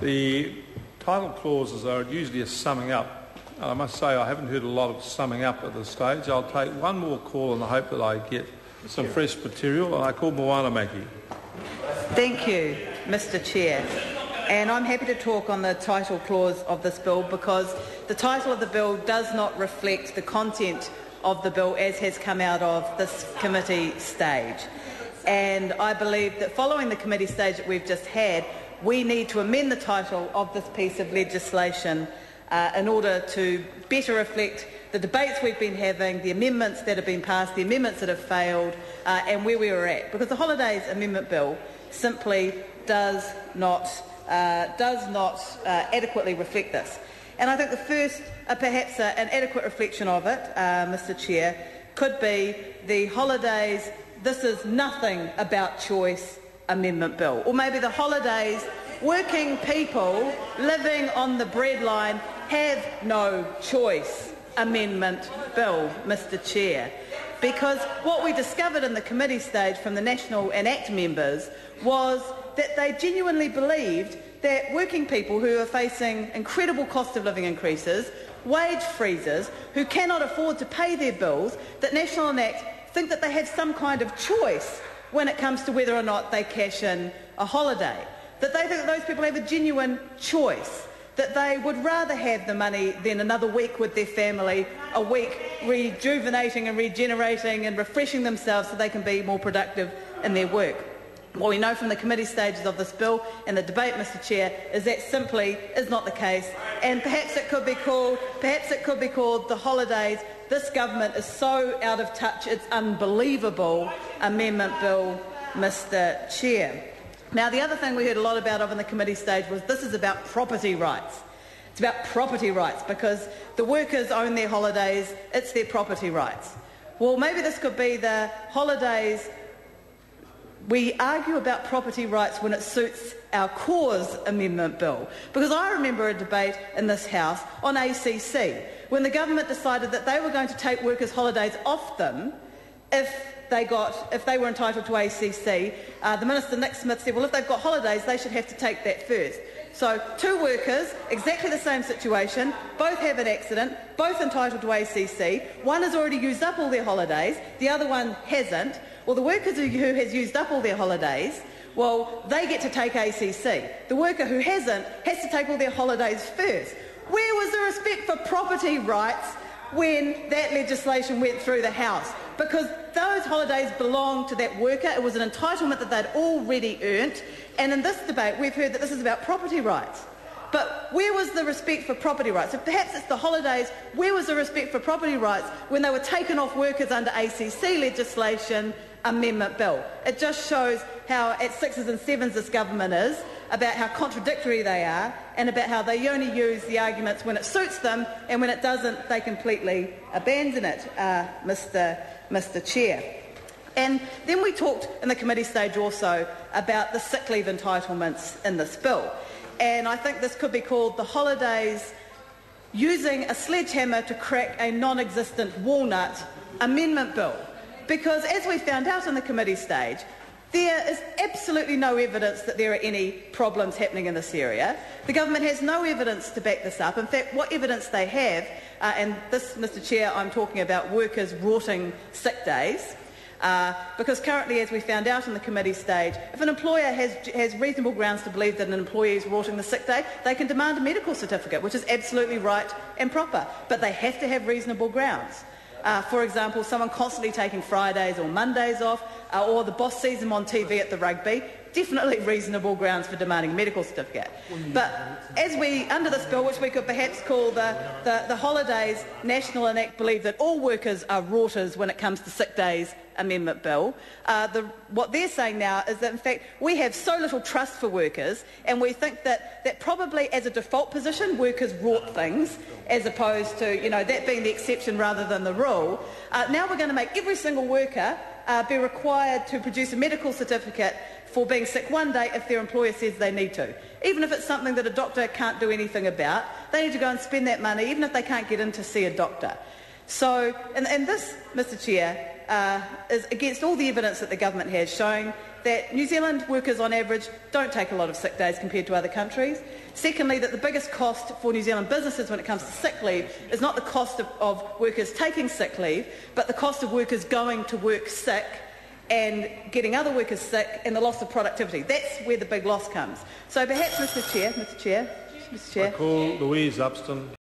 The title clauses are usually a summing up. And I must say I haven't heard a lot of summing up at this stage. I'll take one more call in the hope that I get some fresh material, and I call Moana Maki. Thank you, Mr Chair. And I'm happy to talk on the title clause of this bill because the title of the bill does not reflect the content of the bill as has come out of this committee stage. And I believe that following the committee stage that we've just had, we need to amend the title of this piece of legislation in order to better reflect the debates we've been having, the amendments that have been passed, the amendments that have failed, and where we were at. Because the Holidays Amendment Bill simply does not adequately reflect this. And I think the first, perhaps an adequate reflection of it, Mr Chair, could be the Holidays This Is Nothing About Choice Amendment Bill. Or maybe the Holidays Working People Living on the Breadline Have No Choice Amendment Bill, Mr Chair. Because what we discovered in the committee stage from the National and ACT members was that they genuinely believed that working people who are facing incredible cost of living increases, wage freezes, who cannot afford to pay their bills, that National and ACT think that they have some kind of choice when it comes to whether or not they cash in a holiday. That they think that those people have a genuine choice, that they would rather have the money than another week with their family, a week rejuvenating and regenerating and refreshing themselves so they can be more productive in their work. What we know from the committee stages of this bill and the debate, Mr Chair, is that simply is not the case, and perhaps it could be called the Holidays This Government is So Out of Touch It's Unbelievable Amendment Bill, Mr Chair. Now, the other thing we heard a lot about in the committee stage was this is about property rights. It's about property rights because the workers own their holidays, it's their property rights. Well, maybe this could be the Holidays We Argue About Property Rights When It Suits Our Cause Amendment Bill. Because I remember a debate in this House on ACC when the government decided that they were going to take workers' holidays off them if they were entitled to ACC. The Minister, Nick Smith, said, well, if they've got holidays, they should have to take that first. So two workers, exactly the same situation, both have an accident, both entitled to ACC. One has already used up all their holidays, the other one hasn't. Well, the worker who has used up all their holidays, well, they get to take ACC. The worker who hasn't has to take all their holidays first. Where was the respect for property rights when that legislation went through the House? Because those holidays belong to that worker. It was an entitlement that they'd already earned. And in this debate, we've heard that this is about property rights. But where was the respect for property rights? If perhaps it's the holidays, where was the respect for property rights when they were taken off workers under ACC legislation amendment bill? It just shows how at sixes and sevens this government is, about how contradictory they are, and about how they only use the arguments when it suits them, and when it doesn't, they completely abandon it, Mr Chair. And then we talked in the committee stage also about the sick leave entitlements in this bill. And I think this could be called the Holidays Using a Sledgehammer to Crack a Non-Existent Walnut Amendment Bill. Because as we found out in the committee stage, there is absolutely no evidence that there are any problems happening in this area. The government has no evidence to back this up. In fact, what evidence they have, and this, Mr Chair, I'm talking about workers rorting sick days, because currently, as we found out in the committee stage, if an employer has reasonable grounds to believe that an employee is rorting the sick day, they can demand a medical certificate, which is absolutely right and proper. But they have to have reasonable grounds. For example, someone constantly taking Fridays or Mondays off, or the boss sees them on TV at the rugby, definitely reasonable grounds for demanding a medical certificate. But as we, under this bill, which we could perhaps call the Holidays National and ACT Believe That All Workers Are Rorters When It Comes to Sick Days Amendment Bill, what they're saying now is that, in fact, we have so little trust for workers, and we think that probably as a default position, workers rort things, as opposed to, that being the exception rather than the rule. Now we're going to make every single worker be required to produce a medical certificate for being sick one day if their employer says they need to. Even if it's something that a doctor can't do anything about, they need to go and spend that money, even if they can't get in to see a doctor. So, and this, Mr Chair, is against all the evidence that the government has, showing that New Zealand workers on average don't take a lot of sick days compared to other countries. Secondly, that the biggest cost for New Zealand businesses when it comes to sick leave is not the cost of workers taking sick leave, but the cost of workers going to work sick and getting other workers sick and the loss of productivity. That's where the big loss comes. So perhaps, Mr Chair. I call Louise Upston.